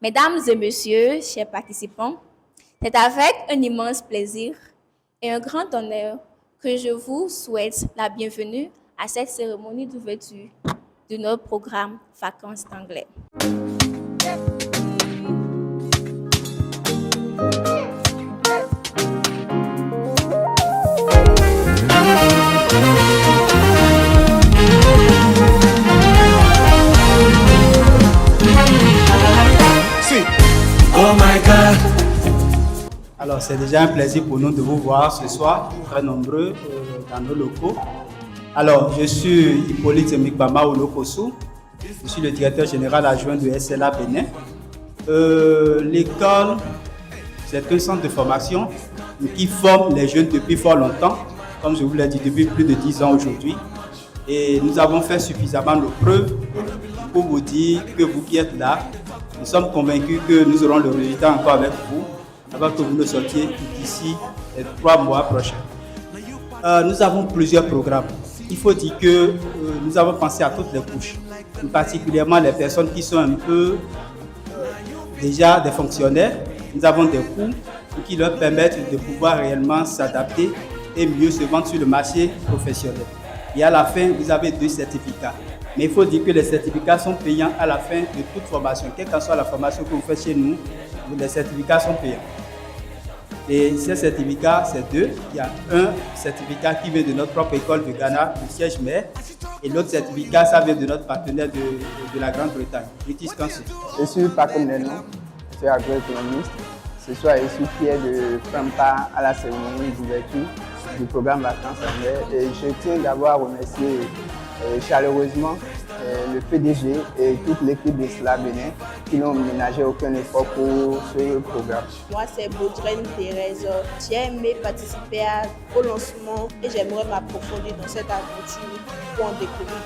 Mesdames et messieurs, chers participants, c'est avec un immense plaisir et un grand honneur que je vous souhaite la bienvenue à cette cérémonie d'ouverture de notre programme Vacances d'anglais. Oh my God. Alors, c'est déjà un plaisir pour nous de vous voir ce soir, très nombreux dans nos locaux. Alors, je suis Hippolyte Migbama Olokosu. Je suis le directeur général adjoint de SLA Bénin. L'école, c'est un centre de formation qui forme les jeunes depuis fort longtemps, comme je vous l'ai dit, depuis plus de 10 ans aujourd'hui. Et nous avons fait suffisamment de preuves pour vous dire que vous qui êtes là, nous sommes convaincus que nous aurons le résultat encore avec vous, avant que vous ne sortiez d'ici les 3 mois prochains. Nous avons plusieurs programmes. Il faut dire que nous avons pensé à toutes les couches, particulièrement les personnes qui sont un peu déjà des fonctionnaires. Nous avons des cours qui leur permettent de pouvoir réellement s'adapter et mieux se vendre sur le marché professionnel. Et à la fin, vous avez 2 certificats. Mais il faut dire que les certificats sont payants à la fin de toute formation. Quelle que soit la formation que vous faites chez nous, les certificats sont payants. Et ces certificats, c'est 2. Il y a un certificat qui vient de notre propre école de Ghana, du siège mère. Et l'autre certificat, ça vient de notre partenaire de la Grande-Bretagne, British Council. Je suis Paco Neno, je suis agroéconomiste. Ce soir, je suis fier de prendre part à la cérémonie d'ouverture du programme Vacances anglais. Et je tiens d'abord à remercier chaleureusement le PDG et toute l'équipe de SLA Bénin qui n'ont ménagé aucun effort pour ce programme. Moi, c'est Baudrine Thérèse. J'ai aimé participer au lancement et j'aimerais m'approfondir dans cette aventure pour en découvrir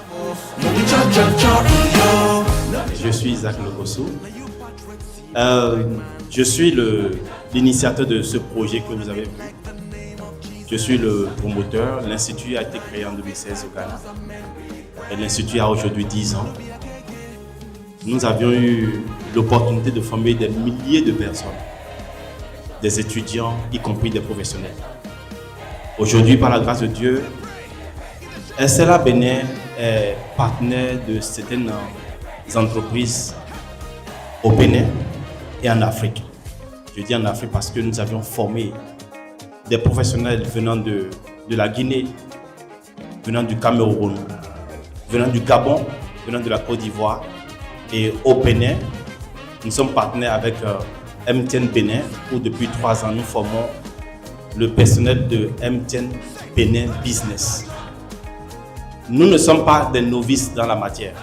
plus. Je suis Isaac Lokosu. Je suis l'initiateur de ce projet que vous avez vu. Je suis le promoteur. L'Institut a été créé en 2016 au Ghana. Et l'Institut a aujourd'hui 10 ans. Nous avions eu l'opportunité de former des milliers de personnes, des étudiants, y compris des professionnels. Aujourd'hui, par la grâce de Dieu, SLA Bénin est partenaire de certaines entreprises au Bénin et en Afrique. Je dis en Afrique parce que nous avions formé des professionnels venant de la Guinée, venant du Cameroun, venant du Gabon, venant de la Côte d'Ivoire. Et au Bénin, nous sommes partenaires avec MTN Bénin, où depuis 3 ans, nous formons le personnel de MTN Bénin Business. Nous ne sommes pas des novices dans la matière.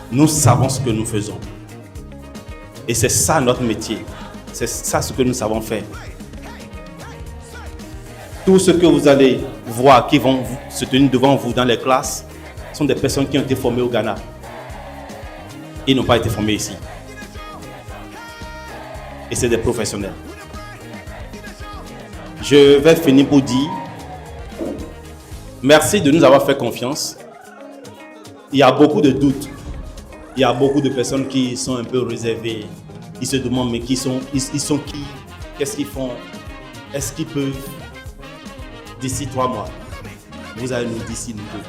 Nous savons ce que nous faisons. Et c'est ça notre métier. C'est ça ce que nous savons faire. Tout ce que vous allez voir qui vont se tenir devant vous dans les classes sont des personnes qui ont été formées au Ghana. Ils n'ont pas été formés ici. Et c'est des professionnels. Je vais finir pour dire merci de nous avoir fait confiance. Il y a beaucoup de doutes. Il y a beaucoup de personnes qui sont un peu réservées. Ils se demandent mais ils sont qui? Qu'est-ce qu'ils font? Est-ce qu'ils peuvent? D'ici 3 mois, vous allez nous dire si nous pouvons.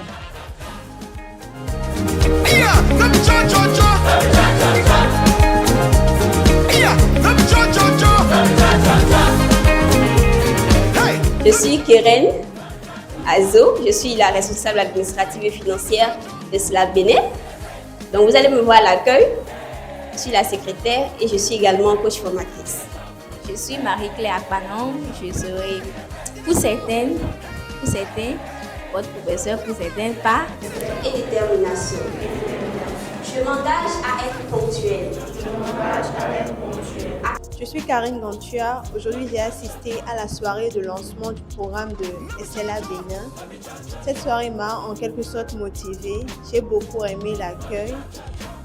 Je suis Keren Azo, je suis la responsable administrative et financière de SLA Bénin. Donc vous allez me voir à l'accueil, je suis la secrétaire et je suis également coach formatrice. Je suis Marie-Claire Akpanon, je serai pour certains, votre professeur, pour certains, pas. Et détermination. Je m'engage à être ponctuelle. Je suis Karine Gantua. Aujourd'hui, j'ai assisté à la soirée de lancement du programme de SLA Bénin. Cette soirée m'a en quelque sorte motivée. J'ai beaucoup aimé l'accueil,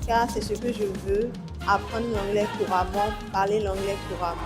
car c'est ce que je veux, apprendre l'anglais couramment, parler l'anglais couramment.